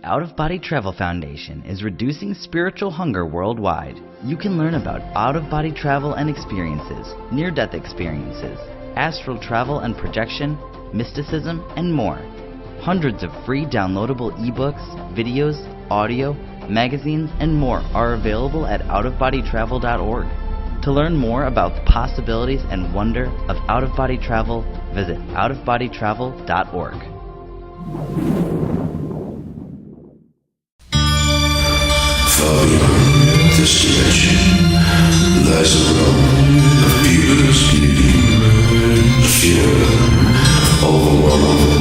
The Out-of-Body Travel Foundation is reducing spiritual hunger worldwide. You can learn about out-of-body travel and experiences, near-death experiences, astral travel and projection, mysticism, and more. Hundreds of free downloadable ebooks, videos, audio, magazines, and more are available at outofbodytravel.org. To learn more about the possibilities and wonder of out-of-body travel, visit outofbodytravel.org. Far beyond this dimension lies a realm of pure beauty, fear, overwhelming